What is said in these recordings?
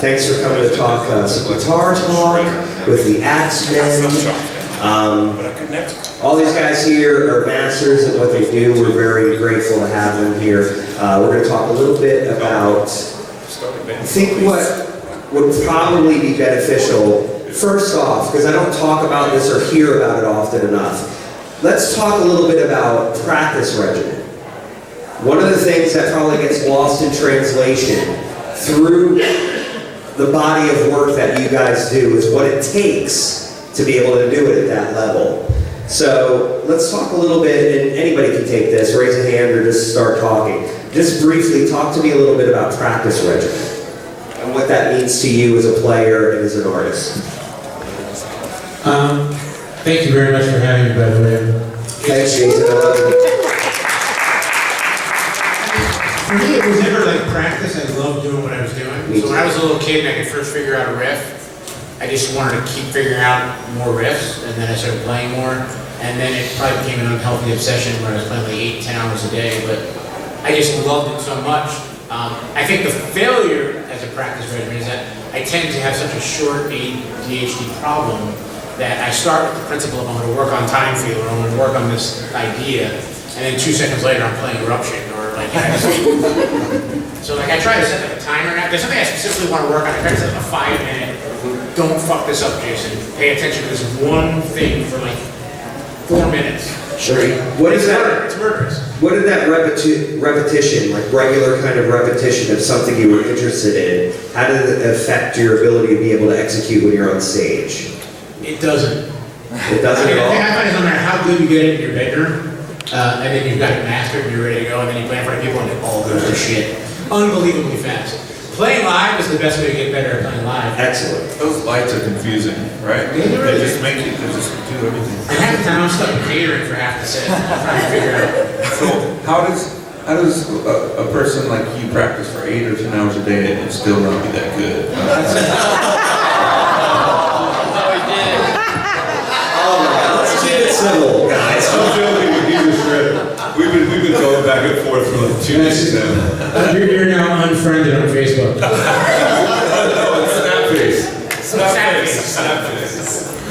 Thanks for coming to talk some guitar talk with the Axemen. All these guys here are masters at what they do. We're very grateful to have them here. We're going to talk a little bit about, I think, what would probably be beneficial. First off, because I don't talk about this or hear about it often enough, let's talk a little bit about practice regimen. One of the things that probably gets lost in translation through the body of work that you guys do is what it takes to be able to do it at that level. So let's talk a little bit, and anybody can take this, raise a hand or just start talking. Just briefly, talk to me a little bit about practice regimen and what that means to you as a player and as an artist. Thank you very much for having me, by the way. Thanks, Jason. I love you. For me, it was never like practice. I loved doing what I was doing. So when I was a little kid and I could first figure out a riff, I just wanted to keep figuring out more riffs, and then I started playing more. And then it probably became an unhealthy obsession where I was playing like 8-10 hours a day, but I just loved it so much. I think the failure as a practice regimen is that I tend to have such a short ADHD problem that I start with the principle of I'm going to work on time feel, or I'm going to work on this idea, and then 2 seconds later I'm playing Eruption, or like, so like I try to set like a timer. There's something I specifically want to work on. I try to set like a 5-minute, don't fuck this up, Jason. Pay attention to this one thing for like 4 minutes. Sure. What is that? It's murderous. What did that repetition, like regular kind of repetition of something you were interested in, how did it affect your ability to be able to execute when you're on stage? It doesn't. It doesn't at all? The thing I find is no matter how good you get it in your bedroom, and then you've got it mastered and you're ready to go, and then you play in front of people and it all goes to shit. Unbelievably fast. Playing live is the best way to get better at playing live. Excellent. Those lights are confusing, right? Yeah, They just make you just do everything. And half the time I'm stuck in catering for half the set, trying to figure it out. So how does a person like you practice for 8 or 10 hours a day and still not be that good? Civil, guys. I'm joking with you, Shred. We've been going back and forth for like 2 days now. You're now unfriended on Facebook. No, it's Snapface.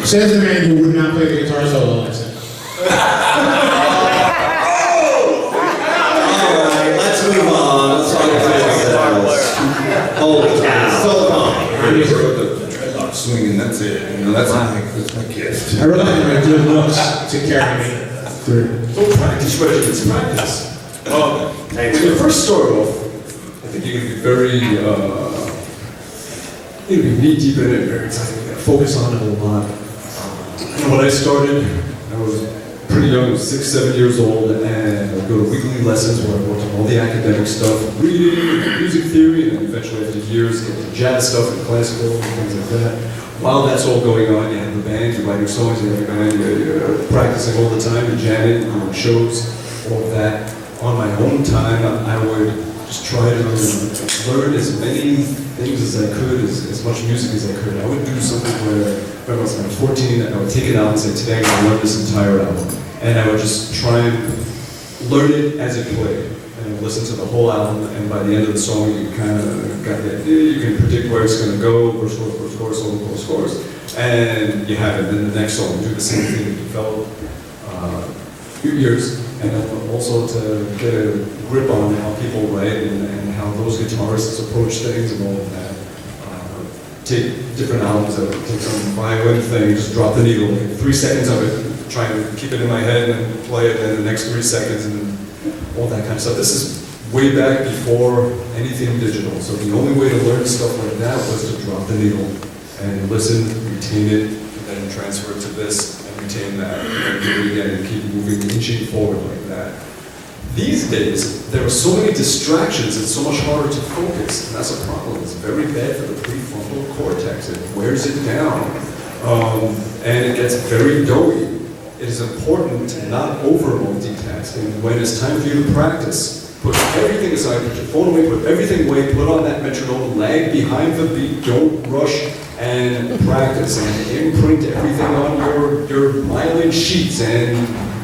Says the man who would not play the guitar solo last night. Alright, let's move on. Let's talk about ourselves. Holy cow. So long. Swinging, that's it. You know, that's my gift. I rely on my good looks to carry me through. So practice regimens, practice. When you first start off, I think you're going to be very, you're going to be knee deep in it, very excited. You're going to focus on it a lot. When I started, I was pretty young, I was 6, 7 years old, and I would go to weekly lessons where I worked on all the academic stuff, reading, music theory, and then eventually after years, get to jazz stuff and classical and things like that. While that's all going on, you have the band, you're writing songs, you have a band, you're practicing all the time, you're jamming, shows, all of that. On my own time, I would just try to learn as many things as I could, as much music as I could. I would do something where, when I was like 14, I would take it out and say, today I'm going to learn this entire album. And I would just try and learn it as it played. And I would listen to the whole album, and by the end of the song, you kind of got the idea, you can predict where it's going to go, verse, chorus, solo, chorus, and you have it. Then the next song, do the same thing, develop your ears, and also to get a grip on how people write and how those guitarists approach things and all of that. Take different albums, take some violin thing, just drop the needle, like 3 seconds of it, try and keep it in my head and play it, and the next 3 seconds, and all that kind of stuff. This is way back before anything digital, so the only way to learn stuff like that was to drop the needle and listen, retain it, and then transfer it to this, and retain that, and do it again, and keep moving, inching forward like that. These days, there are so many distractions, it's so much harder to focus, and that's a problem. It's very bad for the prefrontal cortex. It wears it down, and it gets very doughy. It is important to not over-multitask, and when it's time for you to practice, put everything aside, put your phone away, put everything away, put on that metronome, lag behind the beat, don't rush, and practice, and imprint everything on your myelin sheets, and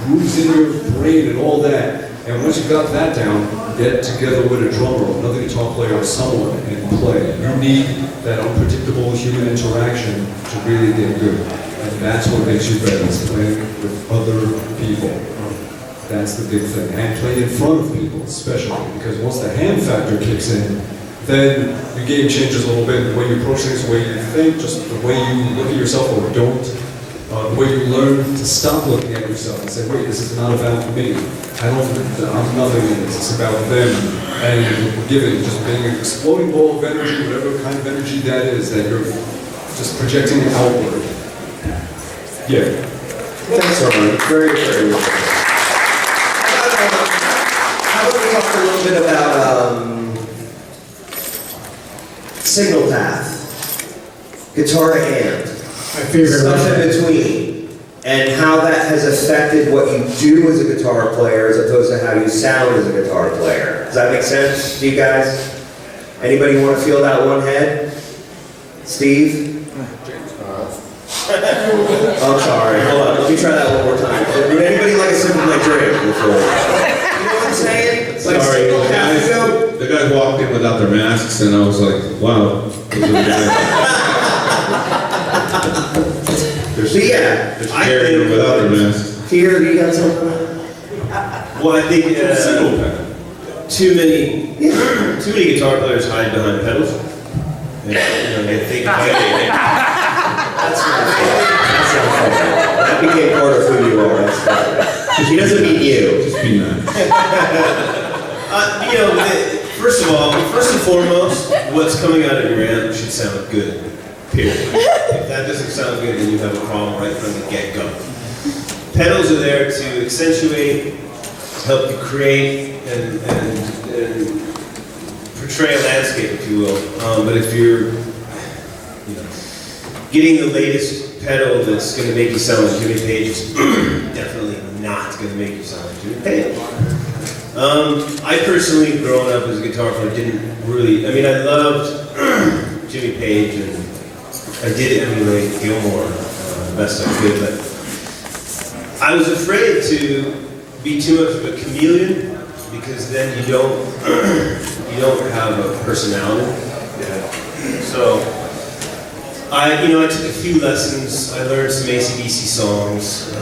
grooves in your brain, and all that. And once you've got that down, get together with a drummer or another guitar player or someone and play. You need that unpredictable human interaction to really get good. And that's what makes you better, is playing with other people. That's the big thing. And play in front of people, especially, because once the ham factor kicks in, then your game changes a little bit. The way you approach things, the way you think, just the way you look at yourself or don't. The way you learn to stop looking at yourself and say, wait, this is not about me. I'm nothing in this, it's about them. And we're giving, just being an exploding ball of energy, whatever kind of energy that is, that you're just projecting outward. Yeah. Thanks, Roman. Very, very well. How about we talk a little bit about signal path, guitar to amp, My favorite stuff in between, and how that has affected what you do as a guitar player as opposed to how you sound as a guitar player. Does that make sense to you guys? Anybody want to feel that one head? Steve? I'm sorry, hold on, let me try that one more time. Would anybody like a sip of my drink before? You know what I'm saying? It's like Sorry, signal path to go. the guys walked in without their masks, and I was like, wow. Yeah, They're scared without their masks. Here, you got something? Well, I think Single path. too many guitar players hide behind pedals. And, they think That's not fair. That became part of who you are. That's fine. He doesn't mean you. Just be nice. first and foremost, what's coming out of your amp should sound good. Period. If that doesn't sound good, then you have a problem right from the get-go. Pedals are there to accentuate, help you create, and portray a landscape, if you will. But if you're getting the latest pedal that's going to make you sound like Jimmy Page is definitely not going to make you sound like Jimmy Page. I personally, growing up as a guitar player, I loved Jimmy Page, and I did emulate Gilmore the best I could, but I was afraid to be too much of a chameleon, because then you don't have a personality. So I took a few lessons. I learned some AC/DC songs, a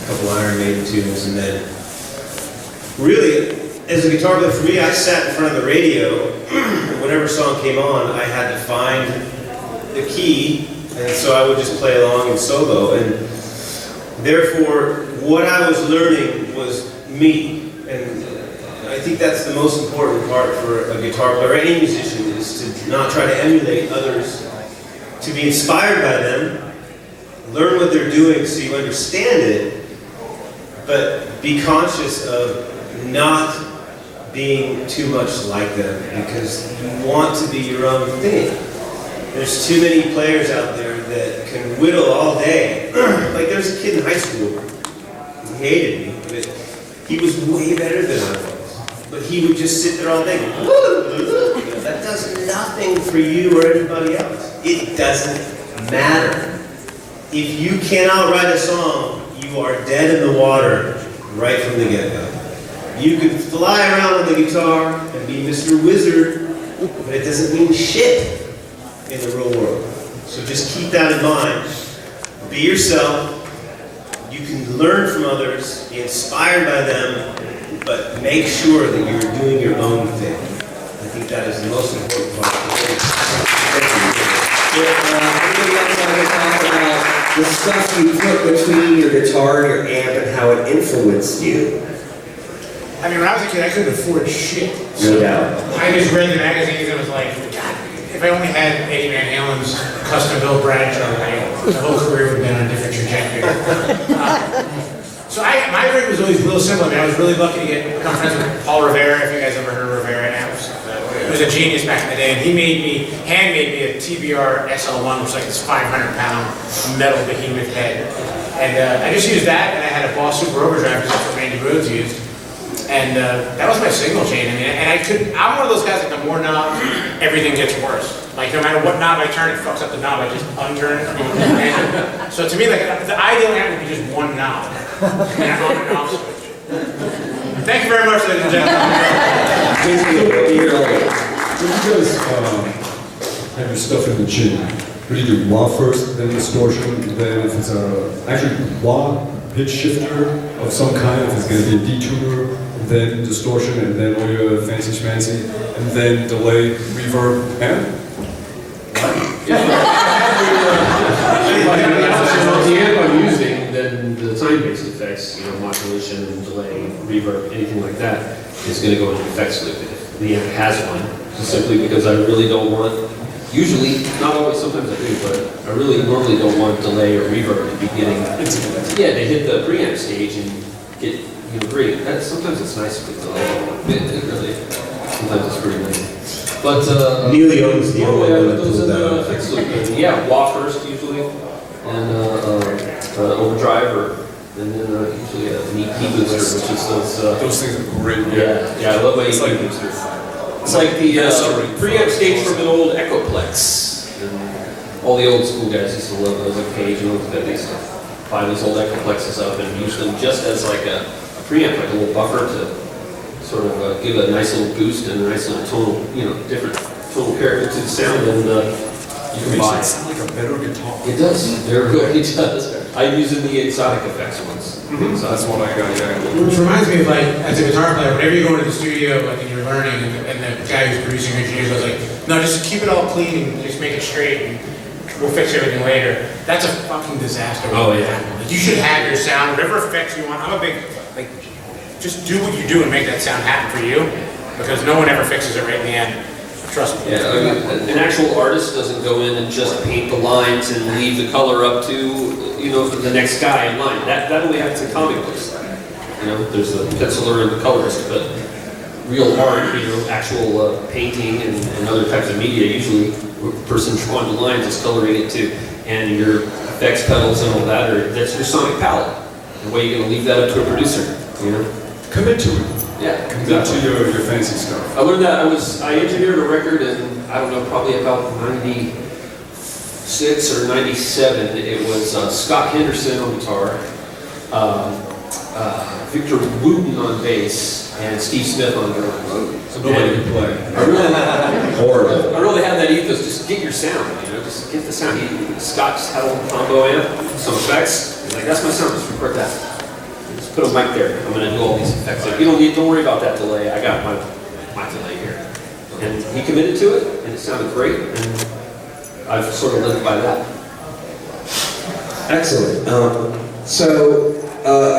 couple Iron Maiden tunes, and then really, as a guitar player, for me, I sat in front of the radio, and whenever song came on, I had to find the key, and so I would just play along in solo, and therefore, what I was learning was me, and I think that's the most important part for a guitar player, or any musician, is to not try to emulate others, to be inspired by them, learn what they're doing so you understand it, but be conscious of not being too much like them, because you want to be your own thing. There's too many players out there that can whittle all day. Like there's a kid in high school, he hated me, but he was way better than I was. But he would just sit there all day, that does nothing for you or anybody else. It doesn't matter. If you cannot write a song, you are dead in the water right from the get-go. You could fly around on the guitar and be Mr. Wizard, but it doesn't mean shit in the real world. So just keep that in mind. Be yourself. You can learn from others, be inspired by them, but make sure that you're doing your own thing. I think that is the most important part. Anybody else want to talk about the stuff you put between your guitar and your amp and how it influenced you? I mean, when I was a kid, I couldn't afford shit. No doubt. I just read the magazines and was like, God, if I only had Eddie Van Halen's custom-built Bradshaw, the whole career would have been on a different trajectory. So my rig was always real simple. I mean, I was really lucky to become friends with Paul Rivera, if you guys ever heard of Rivera amps. He was a genius back in the day, and he handmade me a TBR SL1, which is like this 500-pound metal behemoth head. And I just used that, and I had a Boss Super Overdrive, because that's what Randy Rhoads used. And that was my signal chain. I mean, and I'm one of those guys, like the more knobs, everything gets worse. Like no matter what knob I turn, it fucks up the knob, I just unturn it. And so to me, like the ideal amp would be just one knob. And I'm on a knob switch. Thank you very much, ladies and gentlemen. Please be a year old. When you guys have your stuff in the chin, what do you do? Wah first, then distortion, then if it's actually wah pitch shifter of some kind, if it's going to be a detuner, then distortion, and then all your fancy schmancy, and then delay, reverb, and? The amp I'm using, then the time-based effects, modulation, delay, reverb, anything like that, is going to go into effects loop if the amp has one. Simply because I really don't want, usually, not always, sometimes I do, but I really normally don't want delay or reverb to be getting, they hit the preamp stage and get, great. Sometimes it's nice with delay. It really, sometimes it's pretty nice. But, Neil Young's the only one that those pulled in that the off. effects loop. And wah first usually, and overdrive, and then usually an EP booster, which is Those things are great. yeah, I love my EP booster. It's like the preamp stage from an old Echoplex. And all the old school guys used to love those occasional that they used to buy those old Echoplexes up and use them just as like a preamp, like a little buffer to sort of give a nice little boost and a nice little tonal, different tonal character to the sound. And you can buy. It sounds like a better guitar. It does. They're good. It does. I'm using the exotic effects ones. So that's one I got, yeah. Which reminds me of like, as a guitar player, whenever you go into the studio, like, and you're learning, and the guy who's producing your engineer goes like, no, just keep it all clean and just make it straight, and we'll fix everything later. That's a fucking disaster. Oh, yeah. Like, you should have your sound, whatever effects you want. I'm a big, just do what you do and make that sound happen for you, because no one ever fixes it right in the end. Trust me. Yeah, an actual artist doesn't go in and just paint the lines and leave the color up to, for the next guy in line. That only happens in comic books. There's the penciler and the colorist, but real art, actual painting and other types of media, usually the person drawing the lines is coloring it too. And your effects pedals and all that, that's your sonic palette. The way you're going to leave that up to a producer, Commit to it. Yeah, Commit to your fancy stuff. I learned that, I engineered a record in, I don't know, probably about 96 or 97. It was Scott Henderson on guitar, Victor Wooten on bass, and Steve Smith on drums. So nobody can play. I really had that ethos, just get your sound, just get the sound. Scott just had a little combo amp, some effects. He's like, that's my sound, just record that. Just put a mic there. I'm going to do all these effects. Like, don't worry about that delay. I got my delay here. And he committed to it, and it sounded great. And I've sort of lived by that. Excellent. So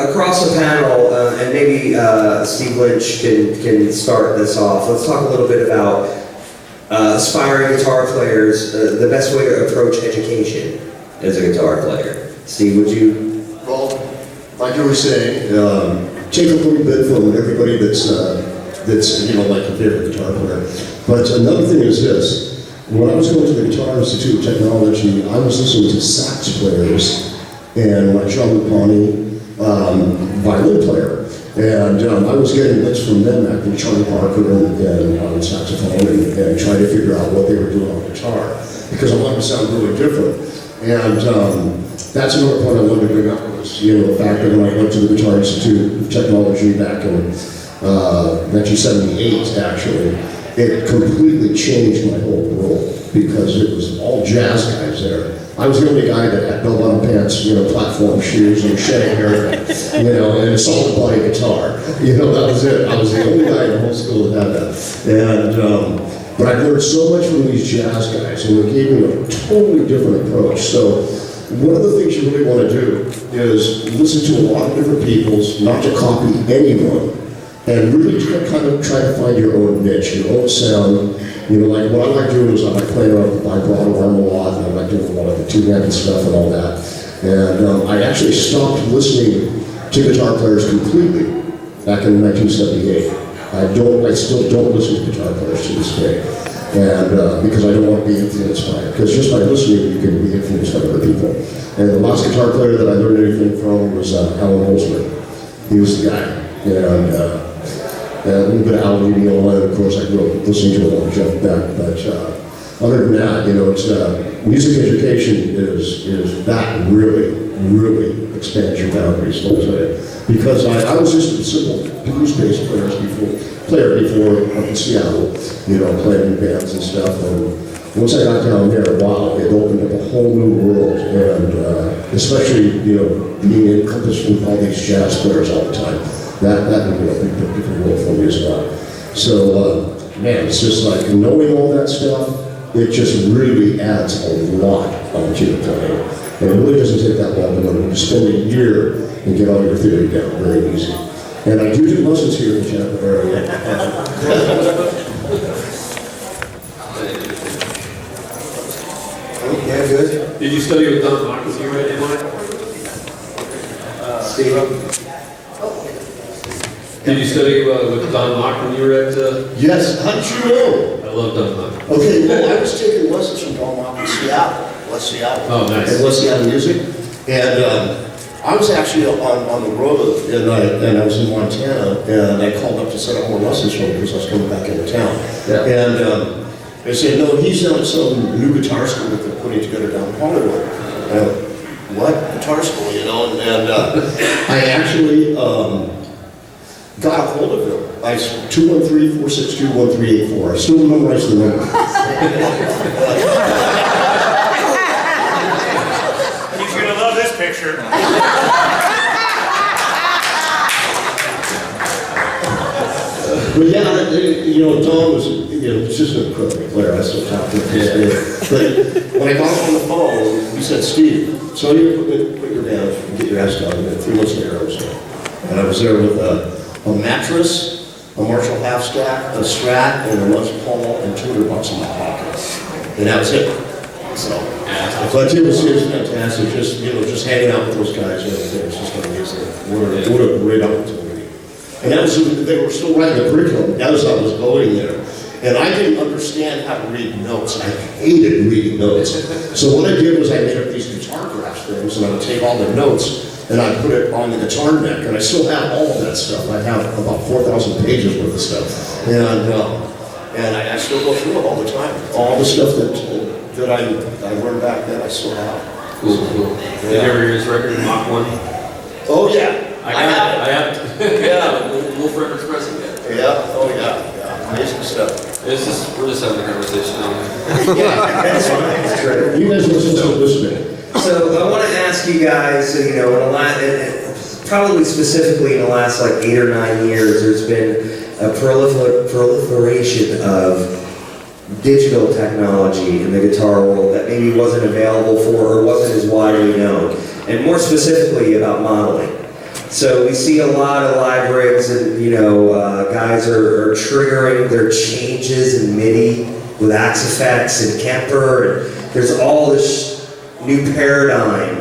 across the panel, and maybe Steve Lynch can start this off. Let's talk a little bit about aspiring guitar players, the best way to approach education as a guitar player. Steve, would you? Well, like you were saying, take a little bit from everybody that's like a favorite guitar player. But another thing is this. When I was going to the Guitar Institute of Technology, I was listening to sax players and like Jean Lupani, violin player. And I was getting bits from them, actually, Charlie Parker and on saxophone, and trying to figure out what they were doing on guitar, because I wanted to sound really different. And that's another point I wanted to bring up was, the fact that when I went to the Guitar Institute of Technology back in 1978, actually, it completely changed my whole world, because it was all jazz guys there. I was the only guy that had bell-bottom pants, platform shoes, and shedding haircut, and a solid body guitar. That was it. I was the only guy in the whole school that had that. And but I learned so much from these jazz guys, and they gave me a totally different approach. So one of the things you really want to do is listen to a lot of different people's, not to copy anyone, and really just kind of try to find your own niche, your own sound. Like what I like doing is I like playing around with the vibrato arm a lot, and I like doing a lot of the two-handed stuff and all that. And I actually stopped listening to guitar players completely back in 1978. I still don't listen to guitar players to this day, and because I don't want to be influenced by it. Because just by listening, you can be influenced by other people. And the last guitar player that I learned anything from was Alan Holzman. He was the guy, and a little bit of Alan Neal, and of course I grew up listening to a lot of Jeff Beck. But other than that, it's music education is that really, really expands your boundaries, don't say. Because I was just a simple blues-based player before up in Seattle, you know, playing in bands and stuff. And once I got down there, wow, it opened up a whole new world. And especially, you know, being encompassed with all these jazz players all the time, that opened up a different world for me as well. So, man, it's just like knowing all that stuff, it just really adds a lot onto your playing. And it really doesn't take that long to learn. You spend a year and get all your theory down very easy. And I do lessons here in the Tampa area. Yeah, good. Did you study with Don Mark when you were at NY? Steve? Did you study with Don Mark when you were at? Yes, how did you know? I love Don Mark. Okay, well, I was taking lessons from Paul Mock in Seattle, West Seattle. Oh, nice. At West Seattle Music. And I was actually on the road, and I was in Montana, and I called up to set up more lessons for him because I was coming back into town. Yeah. And they said, no, he's down at some new guitar school that they're putting together down in Hollywood. And I went, what? Guitar school, you know? And I actually got a hold of him. I 213-462-1384. I still memorize the number. He's gonna love this picture. But yeah, you know, Tom was, you know, just an incredible player. I still talk to him to this day. But when I got him on the phone, he said, Steve, so you put your band and get your ass down. And 3 months later, I was there. And I was there with a mattress, a Marshall half stack, a Strat, and a Les Paul, and $200 in my pocket. And that was it. So, but it was fantastic. Just, you know, just hanging out with those guys, you know, it was just amazing. What a great opportunity. And that was, they were still writing the curriculum as I was going there. And I didn't understand how to read notes. I hated reading notes. So what I did was I made up these guitar graphs things, and I would take all the notes, and I'd put it on the guitar neck, and I still have all of that stuff. I have about 4,000 pages worth of stuff. And I still go through it all the time. All the stuff that I learned back then, I still have. Cool. Did you ever hear his record, Mach 1? Oh, yeah. I have. Yeah. Wolf Records pressing it. Yeah, oh, yeah. Amazing stuff. We're just having a conversation now. That's fine. That's great. You guys listen to this man. So I want to ask you guys, you know, probably specifically in the last like 8 or 9 years, there's been a proliferation of digital technology in the guitar world that maybe wasn't available or wasn't as widely known, and more specifically about modeling. So we see a lot of live rigs, and you know, guys are triggering their changes in MIDI with Axe Effects and Kemper, and there's all this new paradigm,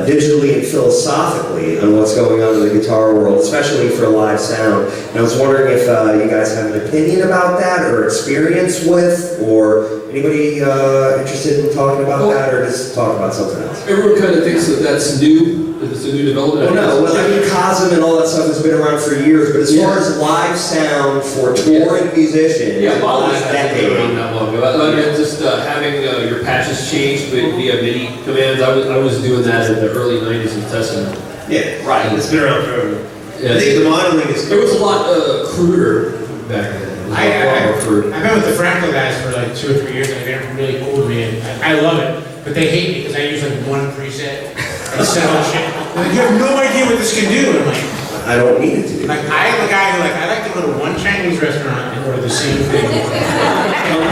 digitally and philosophically, on what's going on in the guitar world, especially for live sound. And I was wondering if you guys have an opinion about that, or experience with, or anybody interested in talking about that, or just talk about something else? Everyone kind of thinks that that's new. It's a new development. Well, no. Well, I mean, Cosm and all that stuff has been around for years, but as far as live sound for touring musicians, modeling last hasn't been around that long ago. I mean, just having your patches changed via MIDI commands. I was doing that in the early '90s in Testament. Yeah, right. It's been around forever. Yeah, I think the modeling is. It was a lot cruder back then. I've been with the Franco guys for like 2 or 3 years, and they're really cool to me, and I love it. But they hate me because I use like one preset and set on shit. They're like, you have no idea what this can do. And I'm like, I don't need it to do. I am a guy who I like to go to one Chinese restaurant and order the same thing.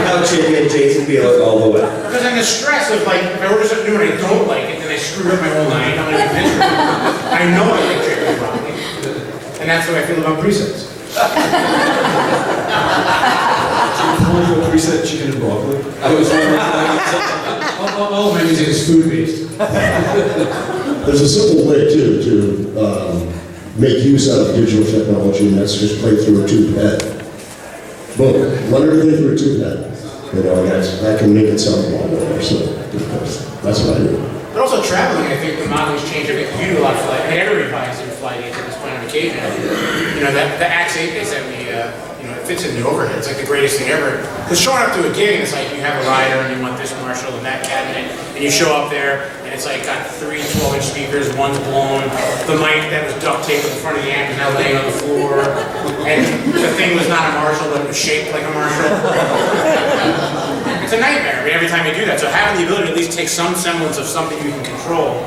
How chicken, Jason Bieler all the way. Because I'm the stress of like, if I order something new and I don't like it, then I screw up my whole night. I'm gonna be miserable. I know I like chicken broccoli, and that's how I feel about presets. Preset chicken and broccoli. I was All of my music is food-based. There's a simple way too to make use out of digital technology, and that's just play through a tube head. Boom, run everything through a tube head. You know, and that can make it sound a lot better. So that's what I do. But also traveling, I think the modeling's changed a bit. You do a lot of flight. I mean, everybody buys their flight aids at this point on occasion. You know, the Axe 8 they sent me, you know, it fits in the overhead. It's like the greatest thing ever. Because showing up to a gig, it's like you have a rider and you want this Marshall and that cabinet, and you show up there and it's like got 3 12-inch speakers, one's blown, the mic that was duct taped to the front of the amp is now laying on the floor, and the thing was not a Marshall, but it was shaped like a Marshall. It's a nightmare, I mean, every time you do that. So having the ability to at least take some semblance of something you can control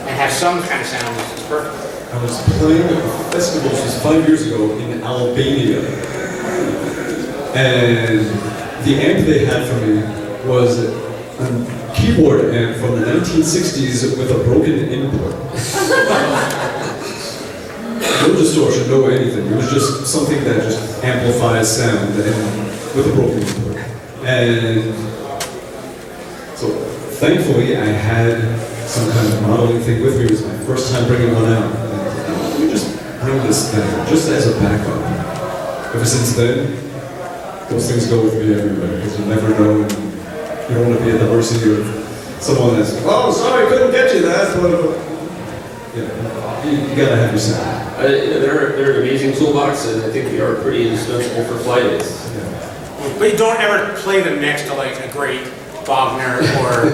and have some kind of sound is perfect. I was playing at a festival just 5 years ago in Albania, and the amp they had for me was a keyboard amp from the 1960s with a broken input. No distortion, no anything. It was just something that just amplifies sound and with a broken input. And so thankfully I had some kind of modeling thing with me. It was my first time bringing one out. Let me just bring this thing, just as a backup. Ever since then, those things go with me everywhere, because you never know, and you don't want to be at the mercy of someone that's, oh, sorry, couldn't get you that, but you gotta have your sound. They're an amazing toolbox, and I think they are pretty indispensable for flight aids. But you don't ever play them next to like a great Wagner or,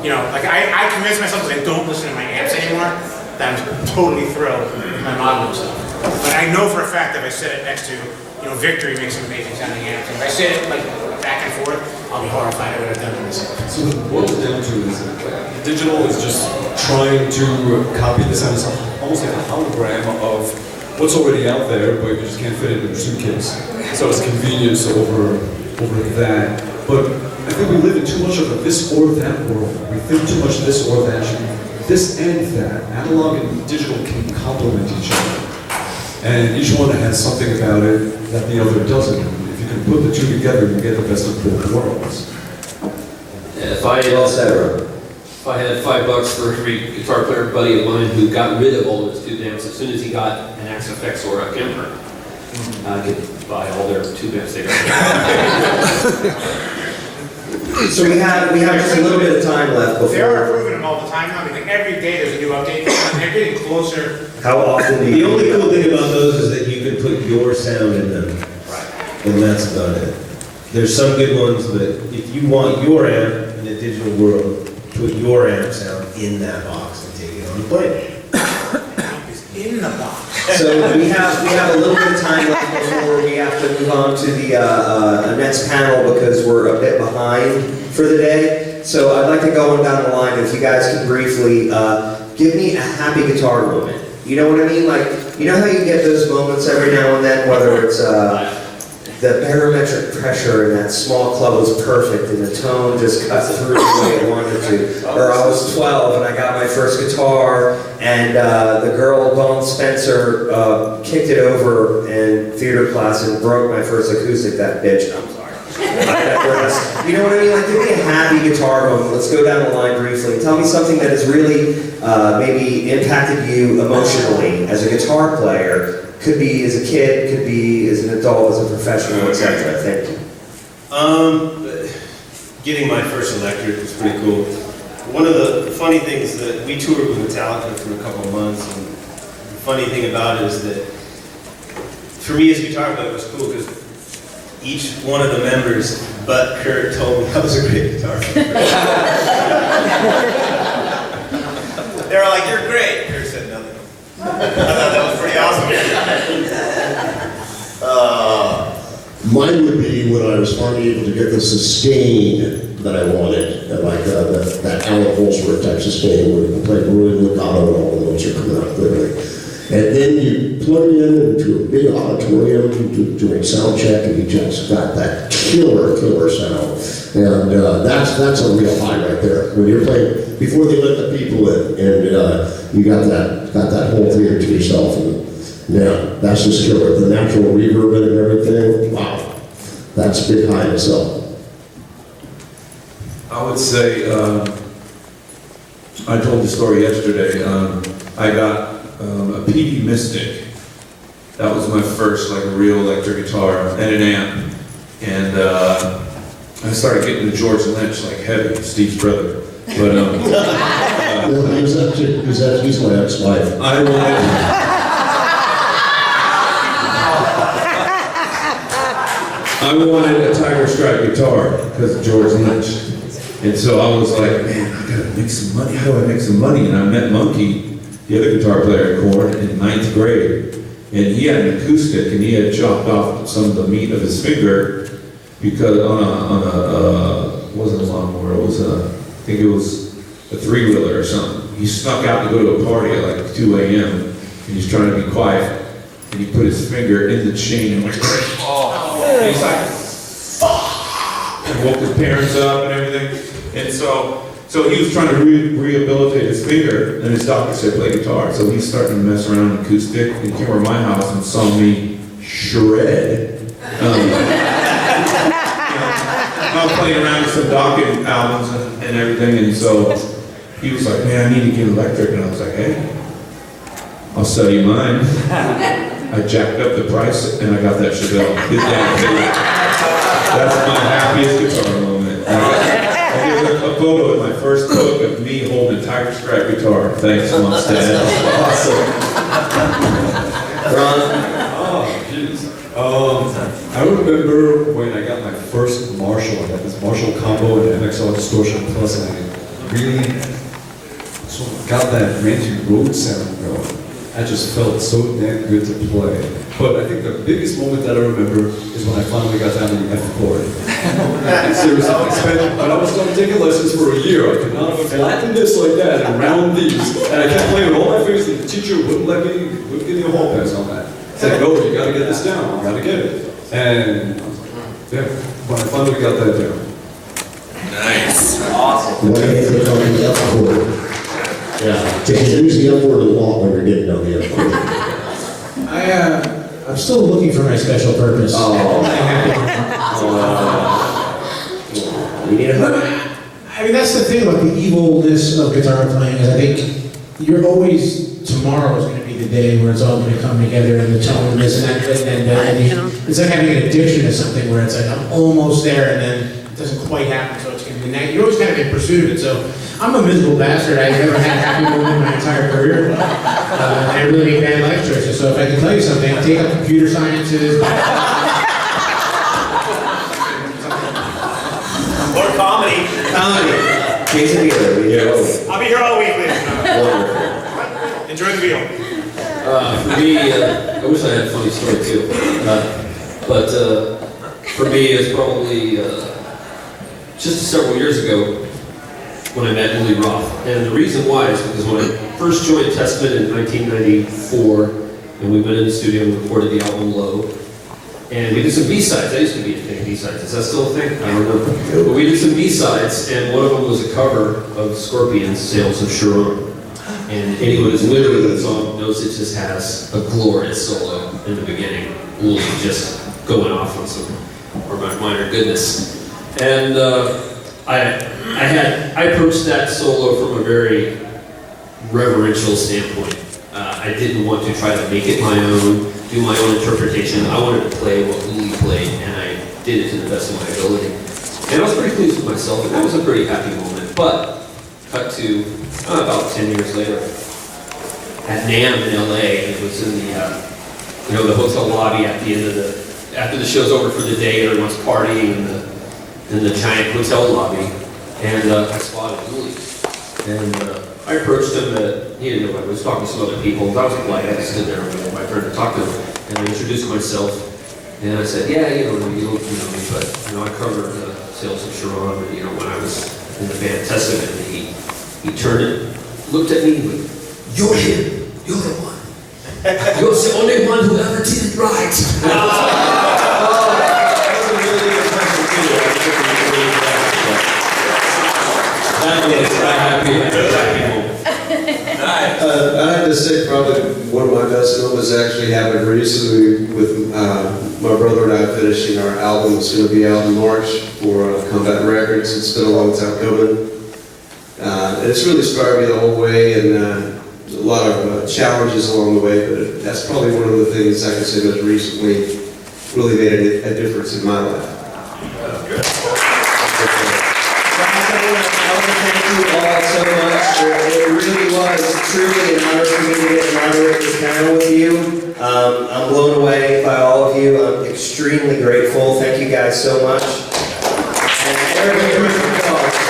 you know, like I convince myself that I don't listen to my amps anymore, that I'm totally thrilled with my modeling stuff. But I know for a fact that if I set it next to, you know, Victory makes some amazing sounding amps. And if I set it like back and forth, I'll be horrified at what I've done to myself. So what it boils down to is that digital is just trying to copy the sound. It's almost like a hologram of what's already out there, but you just can't fit it in your suitcase. So it's convenience over that. But I think we live in too much of a this or that world. We think too much this or that. This and that. Analog and digital can complement each other. And each one has something about it that the other doesn't. If you can put the two together, you get the best of both worlds. If I had $5 for every guitar player buddy of mine who got rid of all of his tube amps as soon as he got an Axe FX or a Kemper, I could buy all their tube amps they got. So we have just a little bit of time left before. They are improving them all the time now. I mean, like every day there's a new update. They're getting closer. How often do The you? only cool thing about those is that you can put your sound in them. Right. And that's about it. There's some good ones, but if you want your amp in a digital world, put your amp sound in that box and take it on the plane. It's in the box. So we have a little bit of time left before we have to move on to the next panel because we're a bit behind for the day. So I'd like to go on down the line. If you guys could briefly give me a happy guitar moment. You know what I mean? Like, you know how you get those moments every now and then, whether it's the barometric pressure in that small club was perfect and the tone just cut through the way I wanted to. Or I was 12 and I got my first guitar and the girl, Dawn Spencer, kicked it over in theater class and broke my first acoustic, that bitch. I'm sorry. You know what I mean? Like, give me a happy guitar moment. Let's go down the line briefly. Tell me something that has really maybe impacted you emotionally as a guitar player. Could be as a kid, could be as an adult, as a professional, etc. Thank you. Getting my first electric was pretty cool. One of the funny things that we toured with Metallica for a couple of months, and the funny thing about it is that for me as a guitar player it was cool because each one of the members but Kurt told me I was a great guitar player. They were like, "You're great." Kurt said nothing. I thought that was pretty awesome. Mine would be when I was finally able to get the sustain that I wanted, like that Alan Holsworth type sustain where you play really legato and all the notes are coming out clearly. And then you plug it into a big auditorium doing sound check and you just got that killer sound. And that's a real high right there. When you're playing, before they let the people in and you got that whole theater to yourself. And yeah, that's just killer. The natural reverb and everything, wow. That's big high in itself. I would say, I told the story yesterday, I got a PD Mystic. That was my first like real electric guitar and an amp. And I started getting to George Lynch like heavy, Steve's brother. But He's my ex-wife. I wanted a Tiger Stripe guitar because of George Lynch. And so I was like, man, I gotta make some money. How do I make some money? And I met Monkey, the other guitar player at Korn, in 9th grade. And he had an acoustic, and he had chopped off some of the meat of his finger because it wasn't a lawnmower, it was I think it was a 3-wheeler or something. He snuck out to go to a party at like 2 a.m. and he's trying to be quiet. And he put his finger in the chain and went, oh. And he's like, fuck! And woke his parents up and everything. And so he was trying to rehabilitate his finger, and his doctor said play guitar. So he's starting to mess around with acoustic, and he came over to my house and saw me shred. I was playing around with some Dawkins albums and everything, and so he was like, man, I need to get electric. And I was like, hey, I'll sell you mine. I jacked up the price, and I got that Chevelle. His dad paid it. That's my happiest guitar moment. I gave a photo at my first book of me holding a Tiger Stripe guitar. Thanks, Mom's dad. Awesome. Ron? Oh, jeez. I remember when I got my first Marshall. I got this Marshall combo and MXR Distortion Plus, and I really sort of got that Randy Road sound going. I just felt so damn good to play. But I think the biggest moment that I remember is when I finally got down to the F chord. Seriously, but I was going to take lessons for a year. I could not flatten this like that and round these. And I kept playing with all my fingers, and the teacher wouldn't give me a hall pass on that. It's like, no, you got to get this down. You got to get it. And I was like, yeah, when I finally got that down. Nice. Awesome. Why is it on the F chord? Yeah, because you use the F word a lot when you're getting on the F chord. I'm still looking for my special purpose. You need a hug? I mean, that's the thing about the evilness of guitar playing is I think you're always, tomorrow is going to be the day where it's all going to come together and the tone and this and that, it's like having an addiction to something where it's like, I'm almost there and then it doesn't quite happen, so it's going to be next. You're always kind of in pursuit of it, so I'm a miserable bastard. I've never had a happy moment in my entire career. I really make bad life choices, so if I can tell you something, take up computer sciences. Or comedy. Case of Bieler. I'll be here all week, ladies and gentlemen. Enjoy the meal. For me, I wish I had a funny story too. But for me, it's probably just several years ago when I met Willie Roth. And the reason why is because when I first joined Testament in 1994, and we went in the studio and recorded the album Low, and we did some B-sides. I used to be a fan of B-sides. Is that still a thing? I don't know. But we did some B-sides, and one of them was a cover of Scorpions' Sails of Sharon. And anyone who's familiar with that song knows it just has a glorious solo in the beginning. Willie just going off on some minor goodness. And I approached that solo from a very reverential standpoint. I didn't want to try to make it my own, do my own interpretation. I wanted to play what Willie played, and I did it to the best of my ability. And I was pretty pleased with myself, and that was a pretty happy moment. But, cut to about 10 years later, at NAMM in LA, it was in the hotel lobby at the end of after the show's over for the day, everyone's partying in the giant hotel lobby, and I spotted Willie. And I approached him, he didn't know I was talking to some other people. I was polite, I just stood there with my friend to talk to him, and I introduced myself, and I said, yeah, you don't know me, but, I covered Sails of Sharon, when I was in the band Testament, and he turned and looked at me and went, you're him, you're the one. You're the only one who ever did it right. I have to say probably one of my best moments actually happened recently with my brother and I finishing our album. It's going to be out in March for Combat Records. It's been a long time coming. And it's really inspired me the whole way, and a lot of challenges along the way, but that's probably one of the things I can say that recently really made a difference in my life. That's good. want to thank you all so much. It really was truly an honor for me to get to moderate this panel with you. I'm blown away by all of you. I'm extremely grateful. Thank you guys so much. And everybody, give me some applause.